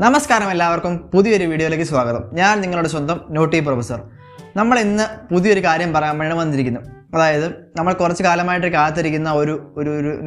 നമസ്കാരം എല്ലാവർക്കും പുതിയൊരു വീഡിയോയിലേക്ക് സ്വാഗതം. ഞാൻ നിങ്ങളുടെ സ്വന്തം നോട്ടി പ്രൊഫസർ. നമ്മൾ ഇന്ന് പുതിയൊരു കാര്യം പറയാൻ വേണ്ടി വന്നിരിക്കുന്നു. അതായത് നമ്മൾ കുറച്ച് കാലമായിട്ട് കാത്തിരിക്കുന്ന ഒരു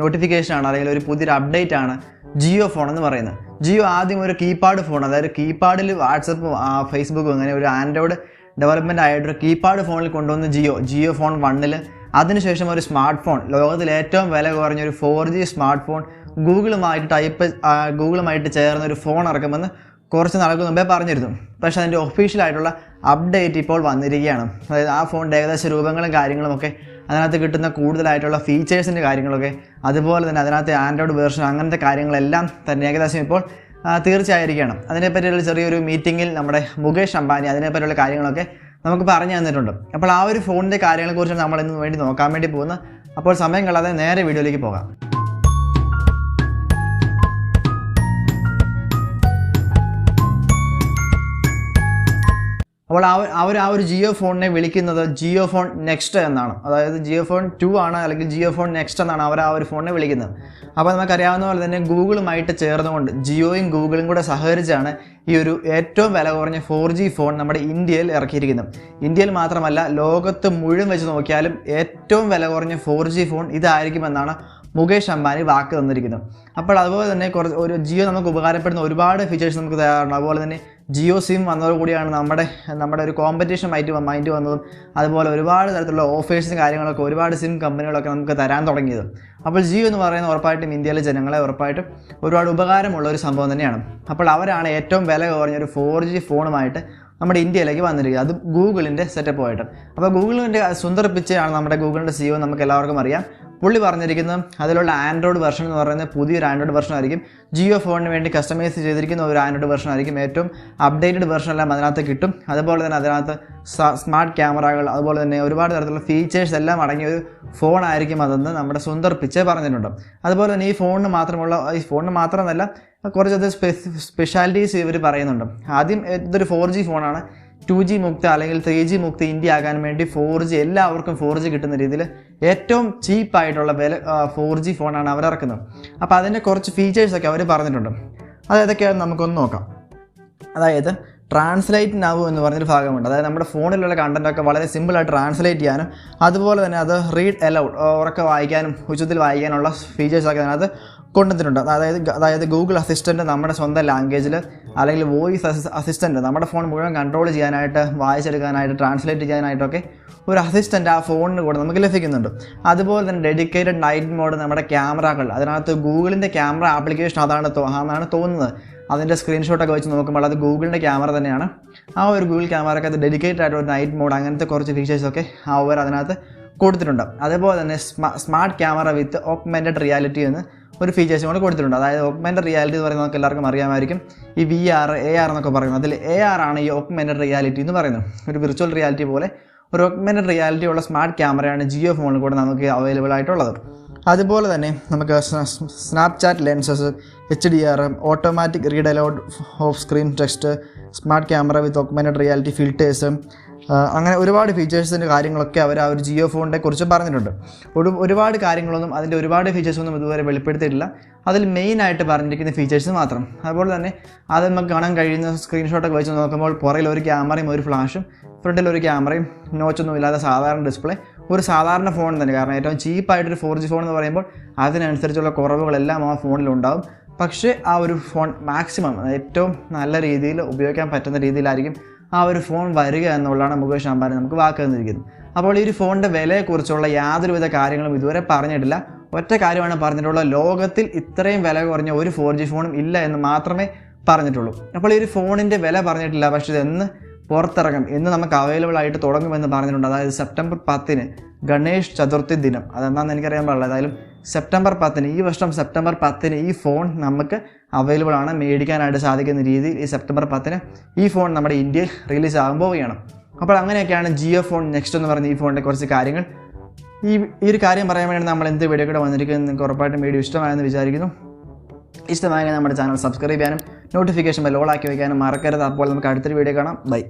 നോട്ടിഫിക്കേഷനാണ്, അല്ലെങ്കിൽ ഒരു പുതിയൊരു അപ്ഡേറ്റ് ആണ് ജിയോ ഫോൺ എന്ന് പറയുന്നത്. ജിയോ ആദ്യം ഒരു കീപാഡ് ഫോൺ, അതായത് കീപാഡിൽ വാട്സപ്പും ഫേസ്ബുക്കും അങ്ങനെ ഒരു ആൻഡ്രോയിഡ് ഡെവലപ്മെൻ്റ് ആയിട്ടൊരു കീപാഡ് ഫോണിൽ കൊണ്ടുവന്ന് ജിയോ ഫോൺ 1-ൽ, അതിനുശേഷം ഒരു സ്മാർട്ട് ഫോൺ, ലോകത്തിൽ ഏറ്റവും വില കുറഞ്ഞൊരു 4G സ്മാർട്ട് ഫോൺ ഗൂഗിളുമായിട്ട് ചേർന്ന ഒരു ഫോൺ ഇറക്കുമെന്ന് കുറച്ച് നാൾക്ക് മുമ്പേ പറഞ്ഞിരുന്നു. പക്ഷേ അതിൻ്റെ ഒഫീഷ്യലായിട്ടുള്ള അപ്ഡേറ്റ് ഇപ്പോൾ വന്നിരിക്കുകയാണ്. അതായത് ആ ഫോണിൻ്റെ ഏകദേശ രൂപങ്ങളും കാര്യങ്ങളുമൊക്കെ, അതിനകത്ത് കിട്ടുന്ന കൂടുതലായിട്ടുള്ള ഫീച്ചേഴ്സിൻ്റെ കാര്യങ്ങളൊക്കെ, അതുപോലെ തന്നെ അതിനകത്ത് ആൻഡ്രോയിഡ് വേർഷൻ അങ്ങനത്തെ കാര്യങ്ങളെല്ലാം തന്നെ ഏകദേശം ഇപ്പോൾ തീർച്ചയായിരിക്കണം. അതിനെപ്പറ്റിയുള്ള ചെറിയൊരു മീറ്റിങ്ങിൽ നമ്മുടെ മുകേഷ് അംബാനി അതിനെപ്പറ്റിയുള്ള കാര്യങ്ങളൊക്കെ നമുക്ക് പറഞ്ഞു തന്നിട്ടുണ്ട്. അപ്പോൾ ആ ഒരു ഫോണിൻ്റെ കാര്യങ്ങളെക്കുറിച്ച് നമ്മൾ ഇന്ന് വേണ്ടി നോക്കാൻ വേണ്ടി പോകുന്നത്. അപ്പോൾ സമയം കളയാതെ നേരെ വീഡിയോയിലേക്ക് പോകാം. അപ്പോൾ ആ ഒരു ജിയോ ഫോണിനെ വിളിക്കുന്നത് ജിയോ ഫോൺ നെക്സ്റ്റ് എന്നാണ്. അതായത് ജിയോ ഫോൺ 2 ആണ്, അല്ലെങ്കിൽ ജിയോ ഫോൺ നെക്സ്റ്റ് എന്നാണ് അവർ ആ ഒരു ഫോണിനെ വിളിക്കുന്നത്. അപ്പോൾ നമുക്കറിയാവുന്ന പോലെ തന്നെ ഗൂഗിളുമായിട്ട് ചേർന്നുകൊണ്ട്, ജിയോയും ഗൂഗിളും കൂടെ സഹകരിച്ചാണ് ഈ ഒരു ഏറ്റവും വില കുറഞ്ഞ 4G ഫോൺ നമ്മുടെ ഇന്ത്യയിൽ ഇറക്കിയിരിക്കുന്നത്. ഇന്ത്യയിൽ മാത്രമല്ല, ലോകത്ത് മുഴുവൻ വെച്ച് നോക്കിയാലും ഏറ്റവും വില കുറഞ്ഞ 4G ഫോൺ ഇതായിരിക്കുമെന്നാണ് മുകേഷ് അംബാനി വാക്ക് തന്നിരിക്കുന്നത്. അപ്പോൾ അതുപോലെ തന്നെ ഒരു ജിയോ നമുക്ക് ഉപകാരപ്പെടുന്ന ഒരുപാട് ഫീച്ചേഴ്സ് നമുക്ക് തയ്യാറുണ്ട്. അതുപോലെ തന്നെ ജിയോ സിം വന്നതോടുകൂടിയാണ് നമ്മുടെ ഒരു കോമ്പറ്റീഷൻ മൈൻഡ് വന്നതും, അതുപോലെ ഒരുപാട് തരത്തിലുള്ള ഓഫേഴ്സും കാര്യങ്ങളൊക്കെ ഒരുപാട് സിം കമ്പനികളൊക്കെ നമുക്ക് തരാൻ തുടങ്ങിയത്. അപ്പോൾ ജിയോ എന്ന് പറയുന്നത് ഉറപ്പായിട്ടും ഇന്ത്യയിലെ ജനങ്ങളെ ഉറപ്പായിട്ടും ഒരുപാട് ഉപകാരമുള്ള ഒരു സംഭവം തന്നെയാണ്. അപ്പോൾ അവരാണ് ഏറ്റവും വില കുറഞ്ഞൊരു 4G ഫോണുമായിട്ട് നമ്മുടെ ഇന്ത്യയിലേക്ക് വന്നിരിക്കുന്നത്, അത് ഗൂഗിളിൻ്റെ സെറ്റപ്പുമായിട്ട്. അപ്പോൾ ഗൂഗിളിൻ്റെ സുന്ദർ പിച്ചയാണ് നമ്മുടെ ഗൂഗിളിൻ്റെ CEO, നമുക്ക് എല്ലാവർക്കും അറിയാം. പുള്ളി പറഞ്ഞിരിക്കുന്നത് അതിലുള്ള ആൻഡ്രോയിഡ് വെർഷൻ എന്ന് പറയുന്നത് പുതിയൊരു ആൻഡ്രോയിഡ് വെർഷൻ ആയിരിക്കും. ജിയോ ഫോണിന് വേണ്ടി കസ്റ്റമൈസ് ചെയ്തിരിക്കുന്ന ഒരു ആൻഡ്രോയിഡ് വെർഷൻ ആയിരിക്കും. ഏറ്റവും അപ്ഡേറ്റഡ് വെർഷൻ എല്ലാം അതിനകത്ത് കിട്ടും. അതുപോലെ തന്നെ അതിനകത്ത് സ്മാർട്ട് ക്യാമറകൾ, അതുപോലെ തന്നെ ഒരുപാട് തരത്തിലുള്ള ഫീച്ചേഴ്സ് എല്ലാം അടങ്ങിയ ഒരു ഫോണായിരിക്കും അതെന്ന് നമ്മുടെ സുന്ദർ പിച്ചെ പറഞ്ഞിട്ടുണ്ട്. അതുപോലെ തന്നെ ഈ ഫോണിന് മാത്രമല്ല കുറച്ചത് സ്പെഷ്യാലിറ്റീസ് ഇവർ പറയുന്നുണ്ട്. ആദ്യം ഇതൊരു 4G ഫോണാണ്. 2G മുക്ത അല്ലെങ്കിൽ 3G മുക്ത ഇന്ത്യ ആകാൻ വേണ്ടി 4G എല്ലാവർക്കും 4G കിട്ടുന്ന രീതിയിൽ ഏറ്റവും ചീപ്പായിട്ടുള്ള 4G ഫോണാണ് അവർ ഇറക്കുന്നത്. അപ്പോൾ അതിൻ്റെ കുറച്ച് ഫീച്ചേഴ്സൊക്കെ അവർ പറഞ്ഞിട്ടുണ്ട്. അതേതൊക്കെയാണ് നമുക്കൊന്ന് നോക്കാം. അതായത് ട്രാൻസ്ലേറ്റ് നൗ എന്ന് പറഞ്ഞൊരു ഭാഗമുണ്ട്. അതായത് നമ്മുടെ ഫോണിലുള്ള കണ്ടൻറ്റൊക്കെ വളരെ സിമ്പിളായിട്ട് ട്രാൻസ്ലേറ്റ് ചെയ്യാനും, അതുപോലെ തന്നെ അത് റീഡ് അലൗഡ്, ഉറക്കെ വായിക്കാനും ഉച്ചത്തിൽ വായിക്കാനുള്ള ഫീച്ചേഴ്സൊക്കെ അതിനകത്ത് കൊണ്ടുവന്നിട്ടുണ്ട്. അതായത് ഗൂഗിൾ അസിസ്റ്റൻറ്റ് നമ്മുടെ സ്വന്തം ലാംഗ്വേജിൽ, അല്ലെങ്കിൽ വോയിസ് അസിസ്റ്റൻറ്റ് നമ്മുടെ ഫോൺ മുഴുവൻ കൺട്രോൾ ചെയ്യാനായിട്ട്, വായിച്ചെടുക്കാനായിട്ട്, ട്രാൻസ്ലേറ്റ് ചെയ്യാനായിട്ടൊക്കെ ഒരു അസിസ്റ്റൻറ്റ് ആ ഫോണിന് കൂടെ നമുക്ക് ലഭിക്കുന്നുണ്ട്. അതുപോലെ തന്നെ ഡെഡിക്കേറ്റഡ് നൈറ്റ് മോഡ്, നമ്മുടെ ക്യാമറകൾ, അതിനകത്ത് ഗൂഗിളിൻ്റെ ക്യാമറ ആപ്ലിക്കേഷൻ അതാണ് തോന്നുന്നത്. അതിൻ്റെ സ്ക്രീൻഷോട്ടൊക്കെ വെച്ച് നോക്കുമ്പോൾ അത് ഗൂഗിളിൻ്റെ ക്യാമറ തന്നെയാണ്. ആ ഒരു ഗൂഗിൾ ക്യാമറയ്ക്ക് അത് ഡെഡിക്കേറ്റഡ് ആയിട്ട് ഒരു നൈറ്റ് മോഡ്, അങ്ങനത്തെ കുറച്ച് ഫീച്ചേഴ്സൊക്കെ അവർ അതിനകത്ത് കൊടുത്തിട്ടുണ്ട്. അതുപോലെ തന്നെ smart camera with augmented reality എന്ന് ഒരു ഫീച്ചേഴ്സും കൂടെ കൊടുത്തിട്ടുണ്ട്. അതായത് ഓഗ്മെൻറ്റഡ് റിയാലിറ്റി എന്ന് പറയുന്നത് നമുക്ക് എല്ലാവർക്കും അറിയാമായിരിക്കും. ഈ VR, AR എന്നൊക്കെ പറയുന്നത്, അതിൽ AR ആണ് ഈ ഓഗ്മെൻറ്റഡ് റിയാലിറ്റി എന്ന് പറയുന്നത്. ഒരു വിർച്വൽ റിയാലിറ്റി പോലെ ഒരു ഓഗ്മെൻറ്റഡ് റിയാലിറ്റി ഉള്ള സ്മാർട്ട് ക്യാമറയാണ് ജിയോ ഫോണിൽ കൂടെ നമുക്ക് അവൈലബിൾ ആയിട്ടുള്ളത്. അതുപോലെ തന്നെ നമുക്ക് Snapchat lenses, HDR, automatic read aloud of screen text, smart camera with augmented reality filters, അങ്ങനെ ഒരുപാട് ഫീച്ചേഴ്സിൻ്റെ കാര്യങ്ങളൊക്കെ അവർ ആ ഒരു ജിയോ ഫോണിനെ കുറിച്ച് പറഞ്ഞിട്ടുണ്ട്. ഒരുപാട് കാര്യങ്ങളൊന്നും, അതിൻ്റെ ഒരുപാട് ഫീച്ചേഴ്സൊന്നും ഇതുവരെ വെളിപ്പെടുത്തിയിട്ടില്ല. അതിൽ മെയിനായിട്ട് പറഞ്ഞിരിക്കുന്ന ഫീച്ചേഴ്സ് മാത്രം. അതുപോലെ തന്നെ അത് നമുക്ക് കാണാൻ കഴിയുന്ന സ്ക്രീൻഷോട്ടൊക്കെ വെച്ച് നോക്കുമ്പോൾ പുറകിൽ ഒരു ക്യാമറയും ഒരു ഫ്ലാഷും, ഫ്രണ്ടിൽ ഒരു ക്യാമറയും, നോച്ചൊന്നും ഇല്ലാതെ സാധാരണ ഡിസ്പ്ലേ, ഒരു സാധാരണ ഫോൺ തന്നെ. കാരണം ഏറ്റവും ചീപ്പായിട്ടൊരു 4G ഫോൺ എന്ന് പറയുമ്പോൾ അതിനനുസരിച്ചുള്ള കുറവുകളെല്ലാം ആ ഫോണിലുണ്ടാവും. പക്ഷേ ആ ഒരു ഫോൺ മാക്സിമം ഏറ്റവും നല്ല രീതിയിൽ ഉപയോഗിക്കാൻ പറ്റുന്ന രീതിയിലായിരിക്കും ആ ഒരു ഫോൺ വരിക എന്നുള്ളതാണ് മുകേഷ് അംബാനി നമുക്ക് വാക്ക് തന്നിരിക്കുന്നത്. അപ്പോൾ ഈ ഒരു ഫോണിൻ്റെ വിലയെക്കുറിച്ചുള്ള യാതൊരുവിധ കാര്യങ്ങളും ഇതുവരെ പറഞ്ഞിട്ടില്ല. ഒറ്റ കാര്യമാണ് പറഞ്ഞിട്ടുള്ളത്, ലോകത്തിൽ ഇത്രയും വില കുറഞ്ഞ ഒരു 4G ഫോണും ഇല്ല എന്ന് മാത്രമേ പറഞ്ഞിട്ടുള്ളൂ. അപ്പോൾ ഈ ഒരു ഫോണിൻ്റെ വില പറഞ്ഞിട്ടില്ല, പക്ഷേ ഇതെന്ന് പുറത്തിറങ്ങും, എന്ന് നമുക്ക് അവൈലബിൾ ആയിട്ട് തുടങ്ങുമെന്ന് പറഞ്ഞിട്ടുണ്ട്. അതായത് സെപ്റ്റംബർ 10 ഗണേഷ് ചതുർത്ഥി ദിനം, അതെന്താണെന്ന് എനിക്കറിയാൻ പാടില്ല. ഏതായാലും സെപ്റ്റംബർ 10, ഈ വർഷം സെപ്റ്റംബർ 10 ഈ ഫോൺ നമുക്ക് അവൈലബിൾ ആണ്, മേടിക്കാനായിട്ട് സാധിക്കുന്ന രീതിയിൽ ഈ സെപ്റ്റംബർ 10 ഈ ഫോൺ നമ്മുടെ ഇന്ത്യയിൽ റിലീസ് ആകാൻ പോവുകയാണ്. അപ്പോൾ അങ്ങനെയൊക്കെയാണ് ജിയോ ഫോൺ നെക്സ്റ്റ് എന്ന് പറഞ്ഞ ഈ ഫോണിൻ്റെ കുറച്ച് കാര്യങ്ങൾ. ഈ ഒരു കാര്യം പറയാൻ വേണ്ടി നമ്മൾ എന്ത് വീഡിയോ കൂടെ വന്നിരിക്കുന്നത്, നിങ്ങൾക്ക് ഉറപ്പായിട്ടും വീഡിയോ ഇഷ്ടമായെന്ന് വിചാരിക്കുന്നു. ഇഷ്ടമായെങ്കിൽ നമ്മുടെ ചാനൽ സബ്സ്ക്രൈബ് ചെയ്യാനും നോട്ടിഫിക്കേഷൻ ബെൽ ഓൾ ആക്കി വയ്ക്കാനും മറക്കരുത്. അപ്പോൾ നമുക്ക് അടുത്തൊരു വീഡിയോ കാണാം. ബൈ.